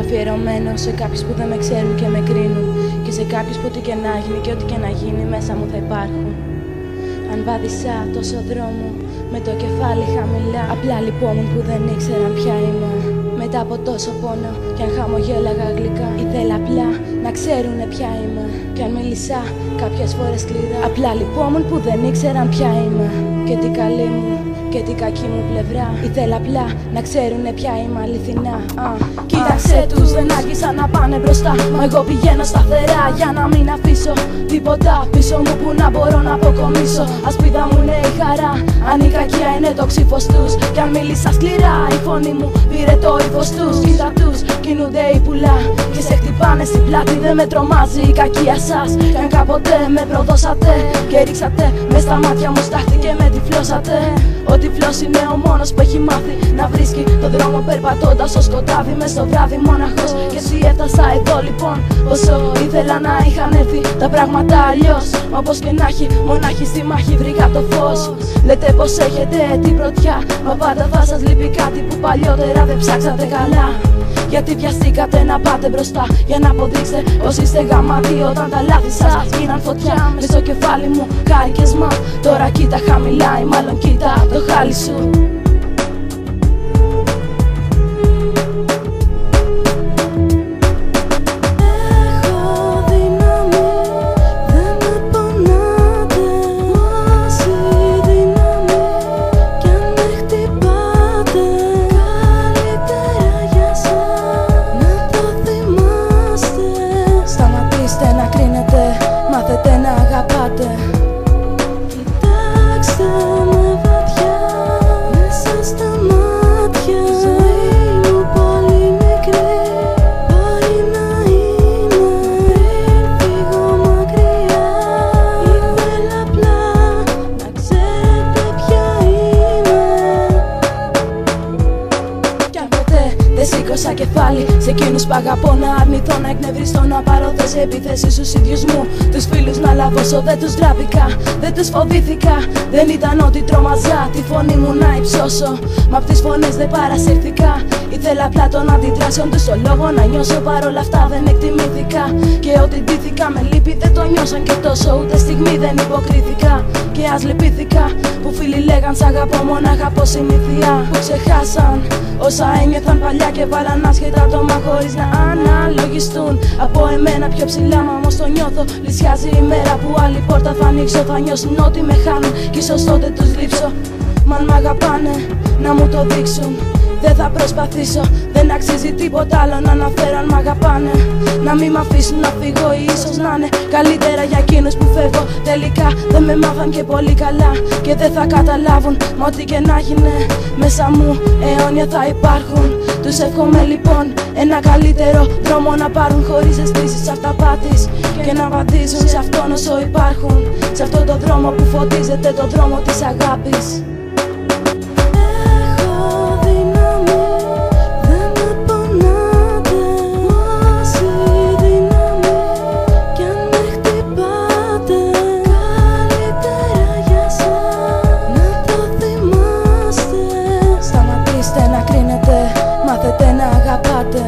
αφιερωμένο σε κάποιους που δεν με ξέρουν και με κρίνουν, και σε κάποιους που ό,τι και να γίνει και ό,τι και να γίνει μέσα μου θα υπάρχουν. Αν βάδισα τόσο δρόμο με το κεφάλι χαμηλά, απλά λυπόμουν που δεν ήξεραν ποια είμαι. Μετά από τόσο πόνο κι αν χαμογέλαγα γλυκά, ήθελα απλά να ξέρουνε ποια είμαι. Κι αν μίλησα κάποιες φορές σκληρά, απλά λυπόμουν που δεν ήξεραν ποια είμαι. Και την καλή μου και την κακή μου πλευρά, ήθελα απλά να ξέρουνε ποια είμαι αληθινά. Κοίταξε τους, δεν άρχισαν να πάνε μπροστά, μα εγώ πηγαίνω σταθερά για να μην αφήσω τίποτα πίσω μου που να μπορώ να αποκομίσω. Ασπίδα μου είναι η χαρά, αν η κακία είναι το ξύφος τους. Κι αν μίλησα σκληρά, η φωνή μου πήρε το ύφος τους. Κοίτα τους, κινούνται οι πουλά και σε χτυπάνε στην πλάτη. Δεν με τρομάζει η κακία σας, κι αν κάποτε με προδώσατε και ρίξατε μες στα μάτια μου στάχτη και με τυφλώσατε. Ο τυφλός είναι ο μόνος που έχει μάθει να βρίσκει το δρόμο περπατώντας στο σκοτάδι μες στο βράδυ μοναχός. Και εσύ έφτασα εδώ λοιπόν, όσο ήθελα να είχαν έρθει τα πράγματα αλλιώς. Μα όπως και να έχει, μονάχη στη μάχη βρήκα το φως. Λέτε πως έχετε την πρωτιά, μα πάντα θα σας λείπει κάτι που παλιότερα δεν ψάξατε καλά. Γιατί βιαστήκατε να πάτε μπροστά για να αποδείξετε πως είστε γαμάτοι, όταν τα λάθη σας γίναν φωτιά μες στο κεφάλι μου χάρηκες, μα τώρα κοίτα χαμηλά ή μάλλον κοίτα το χάλι σου. Να κρίνετε, μάθετε να αγαπάτε. Κοιτάξτε με βαθιά μέσα στα μάτια. Η ζωή μου πολύ μικρή μπορεί να είναι. Πριν φύγω μακριά, ήθελα απλά να ξέρετε ποια είμαι. Κι αν ποτέ δεν σήκωσα κεφάλι σε εκείνους που αγαπώ, να αρνηθώ, να εκνευριστώ, να πάρω θέση επίθεση στους ίδιους μου τους φίλους να λαβώσω. Δεν τους ντράπηκα, δεν τους φοβήθηκα, δεν ήταν ότι τρόμαζα τη φωνή μου να υψώσω. Μα απ' τις φωνές δεν παρασύρθηκα, ήθελα απλά των αντιδράσεων τους το λόγο να νιώσω. Παρόλα αυτά δεν εκτιμήθηκα και ό,τι ντύθηκα με λύπη δεν το νιώσαν και τόσο, ούτε στιγμή δεν υποκρίθηκα. Και ας λυπήθηκα που φίλοι λέγαν σ' αγαπώ μονάχα από συνήθεια, που ξεχάσαν όσα ένιωθαν παλιά και βάλαν άσχετα άτομα χωρίς να αναλογιστούν από εμένα πιο ψηλά. Μα όμως το νιώθω, πλησιάζει η μέρα που άλλη πόρτα θα ανοίξω. Θα νιώσουν ότι με χάνουν κι ίσως τότε τους λείψω. Μα αν μ' αγαπάνε να μου το δείξουν, δεν θα προσπαθήσω, δεν αξίζει τίποτα άλλο να αναφέρω. Αν μ' αγαπάνε να μην μ' αφήσουν να φύγω, ή ίσως να είναι καλύτερα για εκείνους που φεύγω. Τελικά δεν με μάθαν και πολύ καλά και δεν θα καταλάβουν, μα ό,τι και να γίνει μέσα μου αιώνια θα υπάρχουν. Τους εύχομαι λοιπόν ένα καλύτερο δρόμο να πάρουν, χωρίς αισθήσεις αυταπάτης, και να βαδίζουν σε αυτόν όσο υπάρχουν, σε αυτόν τον δρόμο που φωτίζεται, το δρόμο της αγάπης. Να κρίνετε, μάθετε να αγαπάτε.